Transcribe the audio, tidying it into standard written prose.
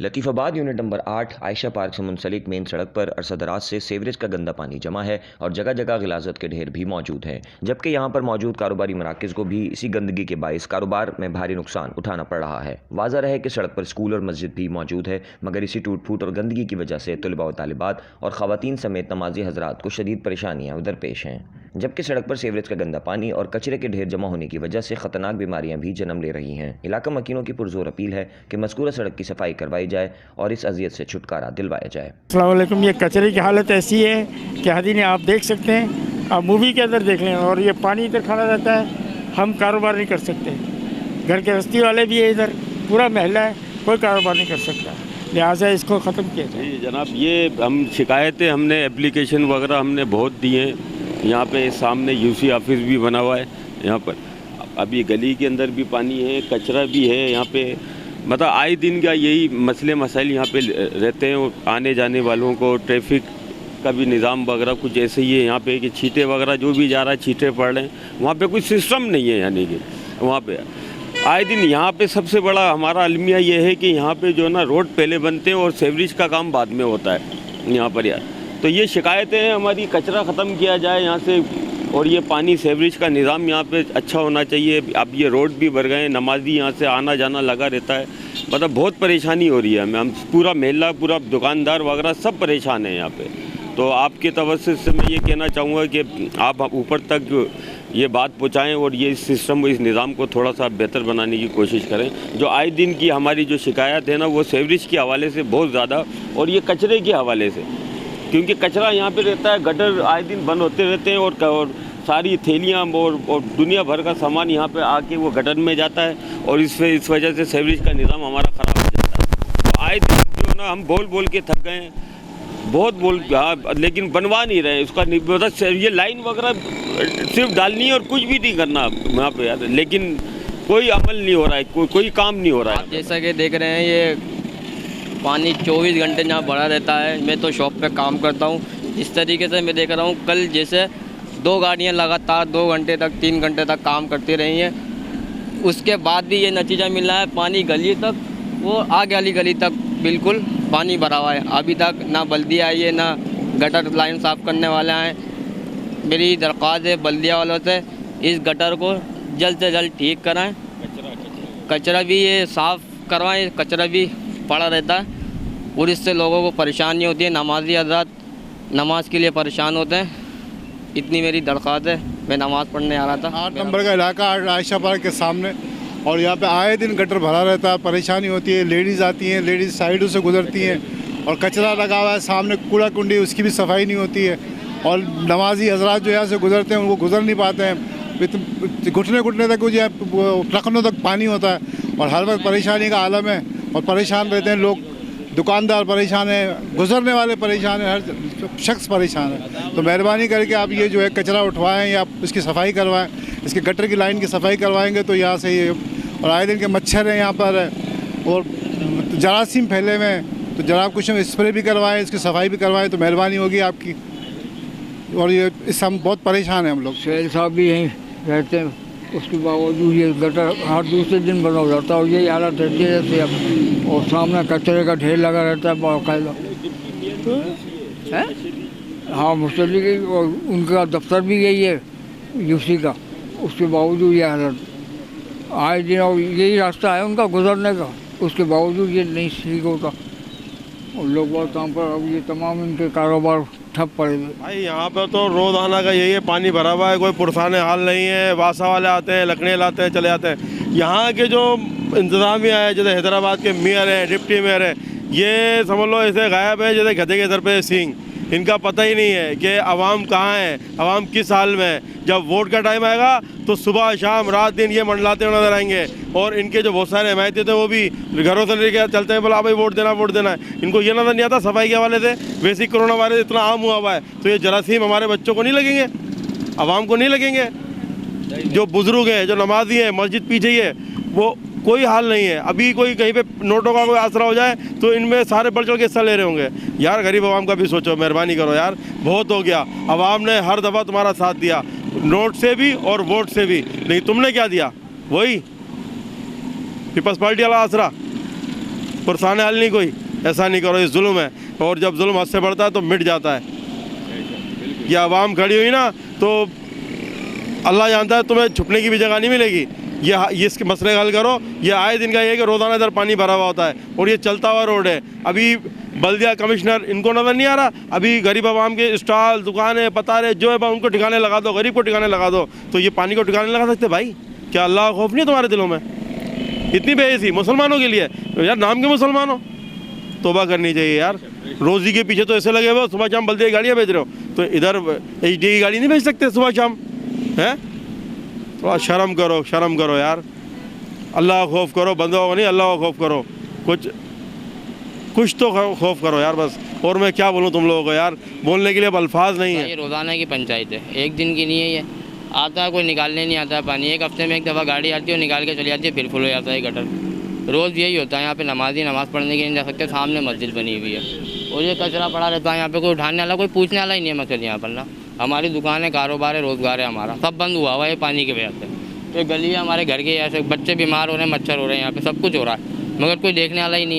Latifabad unit number 8 Ayesha park से मुंसलिक main सड़क पर अरसद रात से सीवरेज का गंदा पानी जमा है और जगह जगह गिलाज़त के ढेर भी मौजूद हैं, जबकि यहां पर मौजूद कारोबारी मराकज़ को भी इसी गंदगी के बाइस कारोबार में भारी नुकसान उठाना पड़ रहा है। वाज़ह है कि सड़क पर स्कूल और मस्जिद भी मौजूद है, मगर इसी टूट फूट और गंदगी की वजह से तलबा व तालिबात और ख़वातीन समेत नमाजी हज़रात को शदीद परेशानियाँ दरपेश हैं, जबकि सड़क पर सीवरेज का गंदा पानी और कचरे के ढेर जमा होने की वजह से ख़तरनाक बीमारियां भी जन्म ले रही हैं। इलाका मकीनों की पुरजोर अपील है कि मज़कूरा सड़क की सफाई करवाई जाए और इस अज़ियत से छुटकारा दिलवाया जाए। अस्सलाम वालेकुम। ये कचरे की हालत ऐसी है कि हदीने आप देख सकते हैं, आप मूवी के अंदर देख लें, और ये पानी इधर खड़ा रहता है, हम कारोबार नहीं कर सकते। घर के बस्ती वाले भी है, इधर पूरा महल्ला है, कोई कारोबार नहीं कर सकता, लिहाजा इसको ख़त्म किया जाए। जी जनाब, ये हम शिकायतें हमने एप्लीकेशन वगैरह हमने बहुत दिए हैं। यहाँ पे सामने यूसी ऑफिस भी बना हुआ है, यहाँ पर अभी गली के अंदर भी पानी है, कचरा भी है यहाँ पे। मतलब आए दिन का यही मसले मसाइल यहाँ पे रहते हैं और आने जाने वालों को ट्रैफिक का भी निज़ाम वगैरह कुछ ऐसे ही है यहाँ पे कि छींटे वगैरह जो भी जा रहा है छींटे पड़ रहे हैं, वहाँ पे कुछ सिस्टम नहीं है। यानी कि वहाँ पे आए दिन यहाँ पे सबसे बड़ा हमारा अलमिया ये है कि यहाँ पे जो ना रोड पहले बनते हैं और सीवरेज का काम बाद में होता है यहाँ पर यार। तो ये शिकायतें हैं हमारी, कचरा ख़त्म किया जाए यहाँ से और ये पानी सीवरेज का निज़ाम यहाँ पे अच्छा होना चाहिए। अब ये रोड भी भर गए, नमाजी यहाँ से आना जाना लगा रहता है, मतलब बहुत परेशानी हो रही है हमें। हम पूरा महल्ला, पूरा दुकानदार वगैरह सब परेशान हैं यहाँ पे। तो आपके तवज्जुह से मैं ये कहना चाहूँगा कि आप ऊपर तक ये बात पहुँचाएँ और ये सिस्टम, इस निज़ाम को थोड़ा सा बेहतर बनाने की कोशिश करें। जो आए दिन की हमारी जो शिकायत है ना, वो सीवरेज के हवाले से बहुत ज़्यादा और ये कचरे के हवाले से, क्योंकि कचरा यहाँ पे रहता है, गटर आए दिन बंद होते रहते हैं और सारी थैलियाँ और दुनिया भर का सामान यहाँ पे आके वो गटर में जाता है और इस वजह से सीवरेज का निज़ाम हमारा ख़राब हो जाता है। तो आए दिन जो ना हम बोल के थक गए हैं, बहुत हाँ, लेकिन बनवा नहीं रहे उसका। मतलब ये लाइन वगैरह सिर्फ डालनी है और कुछ भी नहीं करना वहाँ पे यार, लेकिन कोई अमल नहीं हो रहा है, कोई काम नहीं हो रहा है। जैसा कि देख रहे हैं ये पानी 24 घंटे यहाँ भरा रहता है। मैं तो शॉप पे काम करता हूँ, इस तरीके से मैं देख रहा हूँ। कल जैसे 2 गाड़ियाँ लगातार 2 घंटे तक 3 घंटे तक काम करती रही हैं, उसके बाद भी ये नतीजा मिल रहा है, पानी गली तक, वो आगे वाली गली तक बिल्कुल पानी भरा हुआ है। अभी तक ना बल्दिया आई है, ना गटर लाइन साफ़ करने वाले आए। मेरी दरख्वास्त है बल्दिया वालों से, इस गटर को जल्द से जल्द ठीक कराएँ, कचरा भी ये साफ़ करवाएँ, कचरा भी पड़ा रहता है और इससे लोगों को परेशानी होती है। नमाजी हज़रात नमाज के लिए परेशान होते हैं। इतनी मेरी दरख्वास्त है, मैं नमाज़ पढ़ने आ रहा था। 8 नंबर का इलाका आयशा पार्क के सामने, और यहाँ पे आए दिन गटर भरा रहता है, परेशानी होती है। लेडीज़ आती हैं, लेडीज़ साइडों से गुजरती हैं और कचरा लगा हुआ है सामने, कूड़ा कुंडी, उसकी भी सफाई नहीं होती है। और नमाजी हज़रात जो यहाँ से गुजरते हैं उनको गुजर नहीं पाते हैं, घुटने तक जो है रखनों तक पानी होता है और हर वक्त परेशानी का आलम है और परेशान रहते हैं लोग। दुकानदार परेशान है, गुजरने वाले परेशान है, हर शख्स परेशान है। तो मेहरबानी करके आप ये जो है कचरा उठवाएं या इसकी सफाई करवाएं, इसके गटर की लाइन की सफाई करवाएंगे तो यहाँ से ये, और आए दिन के मच्छर हैं यहाँ पर और जरासीम फैले हुए हैं, तो जरा कुछ स्प्रे भी करवाएं, इसकी सफाई भी करवाएं तो मेहरबानी होगी आपकी। और ये इससे हम बहुत परेशान हैं हम लोग। शहर साहब भी यहीं रहते हैं, उसके बावजूद ये गटर हर दूसरे दिन बंद हो जाता है और यही हालत रहती है जैसे अब। और सामने कचरे का ढेर लगा रहता है बाकायदा है। हाँ, मुस्तलिक और उनका दफ्तर भी यही है यूसी का, उसके बावजूद ये हालत आए दिन, और यही रास्ता है उनका गुजरने का, उसके बावजूद ये नहीं ठीक होता और लोग बहुत काम पर अब ये तमाम इनके कारोबार ठप पड़े हुए। भाई यहाँ पर तो रोज़ाना का यही है, पानी भरा हुआ है, कोई पुरसाने हाल नहीं है। वासा वाले आते हैं, लकड़ियाँ लाते हैं, चले जाते हैं। यहाँ के जो इंतज़ामिया है, जैसे हैदराबाद के मेयर है, डिप्टी मेयर है, ये समझ लो ऐसे गायब है जैसे गधे के सर पे सींग। इनका पता ही नहीं है कि आवाम कहाँ है, आवाम किस हाल में है। जब वोट का टाइम आएगा तो सुबह शाम रात दिन ये मंडलाते हुए नजर आएंगे। और इनके जो बहुत सारे हिमायती थे वो भी घरों से लेके चलते हैं, बोला भाई वोट देना है। इनको ये नज़र नहीं आता सफाई के हवाले से। वैसे ही कोरोना वायरस इतना आम हुआ है तो ये जरासीम हमारे बच्चों को नहीं लगेंगे, आवाम को नहीं लगेंगे। जो बुजुर्ग हैं, जो नमाजी हैं, मस्जिद पीछे ही है, वो कोई हाल नहीं है। अभी कोई कहीं पे नोटों का कोई आसरा हो जाए तो इनमें सारे बढ़ चढ़ के हिस्सा ले रहे होंगे। यार गरीब आवाम का भी सोचो, मेहरबानी करो यार, बहुत हो गया। आवाम ने हर दफ़ा तुम्हारा साथ दिया, नोट से भी और वोट से भी, लेकिन तुमने क्या दिया? वही पीपल्स पार्टी वाला आसरा। पुरसाने हाल नहीं कोई, ऐसा नहीं करो, ये जुल्म है। और जब जुल्म हद से बढ़ता है तो मिट जाता है। ये आवाम खड़ी हुई ना तो अल्लाह जानता है तुम्हें छुपने की भी जगह नहीं मिलेगी। ये इसके मसले हल करो। ये आए दिन का ये है कि रोज़ाना इधर पानी भरा हुआ होता है और ये चलता हुआ रोड है। अभी बल्दिया कमिश्नर इनको नज़र नहीं आ रहा, अभी गरीब आवाम के स्टॉल दुकानें पतारे जो है उनको ठिकाने लगा दो, गरीब को ठिकाने लगा दो। तो ये पानी को ठिकाने लगा सकते भाई? क्या अल्लाह का खौफ नहीं है तुम्हारे दिलों में? इतनी बेइज्जती मुसलमानों के लिए यार, नाम के मुसलमान हो, तौबा करनी चाहिए यार। रोज़ी के पीछे तो ऐसे लगे हुए, सुबह शाम बल्दिया की गाड़ियाँ भेज रहे हो, तो इधर HD की गाड़ी नहीं भेज सकते सुबह शाम? हैं, थोड़ा शर्म करो यार। अल्लाह का खौफ करो, बंदों को नहीं, अल्लाह का खौफ करो। कुछ तो खौफ करो यार बस। और मैं क्या बोलूँ तुम लोगों को यार, बोलने के लिए अब अल्फाज नहीं है। ये रोज़ाना की पंचायत है, एक दिन की नहीं है। ये आता है, कोई निकालने नहीं आता है पानी। एक हफ्ते में एक दफ़ा गाड़ी आती है और निकाल के चली जाती है, फिर फुल हो जाता है गटर। रोज़ यही होता है यहाँ पे। नमाज पढ़ने के नहीं जा सकते, सामने मस्जिद बनी हुई है और ये कचरा पड़ा रहता है यहाँ पे। कोई उठाने वाला, कोई पूछने वाला ही नहीं है मसले यहाँ पर ना। हमारी दुकान है, कारोबार है, रोज़गार है हमारा, सब बंद हुआ है पानी की वजह से। ये गली है हमारे घर के, ऐसे बच्चे बीमार हो रहे हैं, मच्छर हो रहे हैं यहाँ पे, सब कुछ हो रहा है, मगर कोई देखने वाला ही नहीं है।